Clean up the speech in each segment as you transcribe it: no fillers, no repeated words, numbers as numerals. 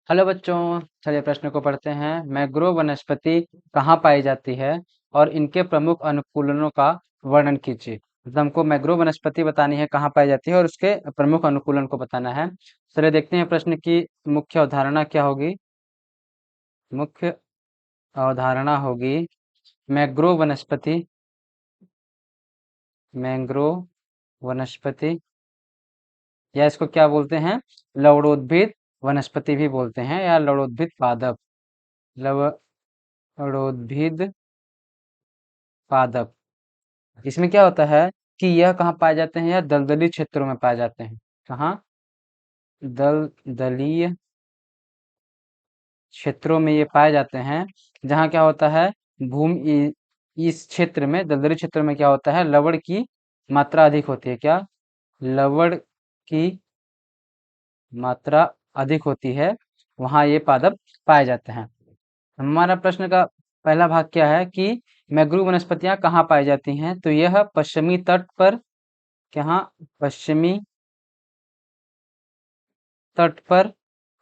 Hello बच्चों, चलिए प्रश्न को पढ़ते हैं। मैंग्रोव वनस्पति कहाँ पाई जाती है और इनके प्रमुख अनुकूलनों का वर्णन कीजिए। मतलब हमको मैंग्रोव वनस्पति बतानी है कहाँ पाई जाती है और उसके प्रमुख अनुकूलन को बताना है। चलिए देखते हैं प्रश्न की मुख्य अवधारणा क्या होगी। मुख्य अवधारणा होगी मैंग्रोव वनस्पति। मैंग्रोव वनस्पति या इसको क्या बोलते हैं, लवणोद्भिद वनस्पति भी बोलते हैं या लवणोद्भिद पादप। लवणोद्भिद पादप। इसमें क्या होता है कि यह कहाँ पाए जाते हैं, यह दलदली क्षेत्रों में पाए जाते हैं। कहाँ? दलदलीय क्षेत्रों में ये पाए जाते हैं, जहाँ क्या होता है भूमि, इस क्षेत्र में दलदली क्षेत्र में क्या होता है, लवण की मात्रा अधिक होती है। क्या? लवण की मात्रा अधिक होती है, वहाँ ये पादप पाए जाते हैं। हमारा प्रश्न का पहला भाग क्या है कि मैंग्रोव वनस्पतियां कहाँ पाई जाती हैं, तो यह पश्चिमी तट पर, कहाँ? पश्चिमी तट पर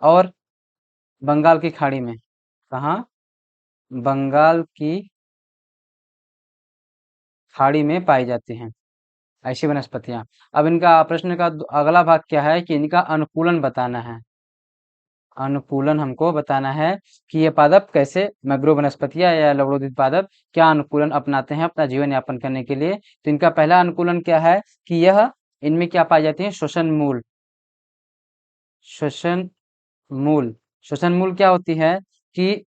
और बंगाल की खाड़ी में। कहाँ? बंगाल की खाड़ी में पाई जाती हैं ऐसी वनस्पतियां। अब इनका प्रश्न का अगला भाग क्या है कि इनका अनुकूलन बताना है। अनुकूलन हमको बताना है कि ये पादप कैसे, मैंग्रोव वनस्पतियां या लवणोद्भिद पादप क्या अनुकूलन अपनाते हैं अपना जीवन यापन करने के लिए। तो इनका पहला अनुकूलन क्या है कि यह, इनमें क्या पाई जाती है, श्वसन मूल। श्वसन मूल। श्वसन मूल क्या होती है कि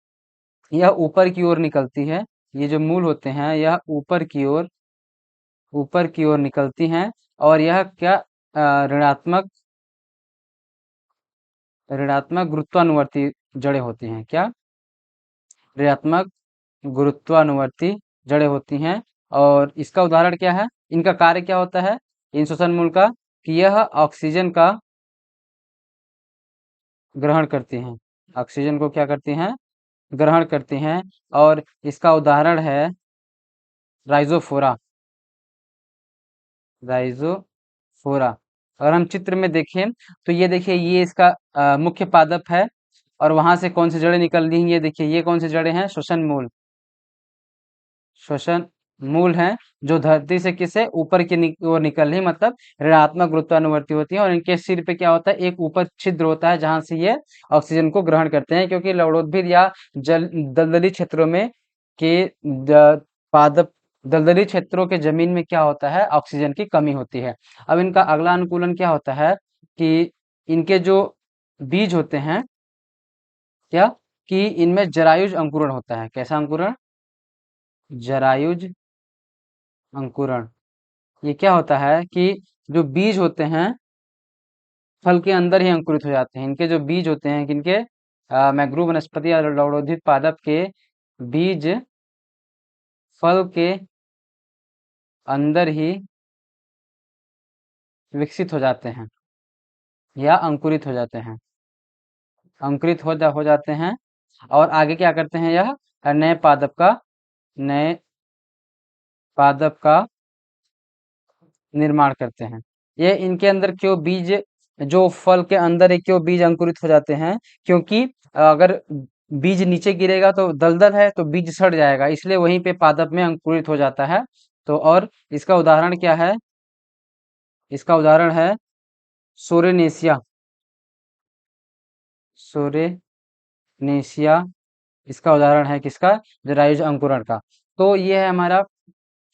यह ऊपर की ओर निकलती है। ये जो मूल होते हैं यह ऊपर की ओर निकलती हैं और यह क्या, ऋणात्मक ऋणात्मक गुरुत्वानुवर्ती जड़ें होती हैं। क्या? ऋणात्मक गुरुत्वानुवर्ती जड़ें होती हैं। और इसका उदाहरण क्या है, इनका कार्य क्या होता है इन श्वसन मूल का, कि यह ऑक्सीजन का ग्रहण करती हैं। ऑक्सीजन को क्या करती हैं, ग्रहण करती हैं। और इसका उदाहरण है राइजोफोरा। राइजोफोरा। अगर हम चित्र में देखें तो ये देखिए, ये इसका मुख्य पादप है और वहां से कौन सी जड़ें निकल रही हैं, ये देखिए ये कौन सी जड़ें हैं, श्वसन मूल। श्वसन मूल हैं जो धरती से किसे ऊपर की ओर निकल रही, मतलब ऋणात्मक गुरुत्वानुवर्ती होती है। और इनके सिर पे क्या होता है, एक ऊपर छिद्र होता है जहां से ये ऑक्सीजन को ग्रहण करते हैं, क्योंकि लवणोद्भिद या जल दलदली क्षेत्रों में के पादप, दलदली क्षेत्रों के जमीन में क्या होता है, ऑक्सीजन की कमी होती है। अब इनका अगला अनुकूलन क्या होता है कि इनके जो बीज होते हैं, क्या, कि इनमें जरायुज अंकुरण होता है। कैसा अंकुरण? जरायुज अंकुरण। ये क्या होता है कि जो बीज होते हैं फल के अंदर ही अंकुरित हो जाते हैं। इनके जो बीज होते हैं, किनके, मैंग्रोव वनस्पति या लवणोद्भिद पादप के बीज फल के अंदर ही विकसित हो जाते हैं या अंकुरित हो जाते हैं। अंकुरित हो जाते हैं और आगे क्या करते हैं, यह नए पादप का निर्माण करते हैं। ये इनके अंदर क्यों बीज, जो फल के अंदर है, क्यों बीज अंकुरित हो जाते हैं, क्योंकि अगर बीज नीचे गिरेगा तो दलदल है तो बीज सड़ जाएगा, इसलिए वहीं पे पादप में अंकुरित हो जाता है। तो और इसका उदाहरण क्या है, इसका उदाहरण है सोरेनेसिया। सोरेनेसिया इसका उदाहरण है किसका, जरायुज अंकुरण का। तो ये है हमारा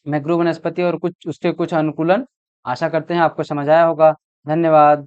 मैंग्रोव वनस्पति और कुछ उसके कुछ अनुकूलन। आशा करते हैं आपको समझ आया होगा। धन्यवाद।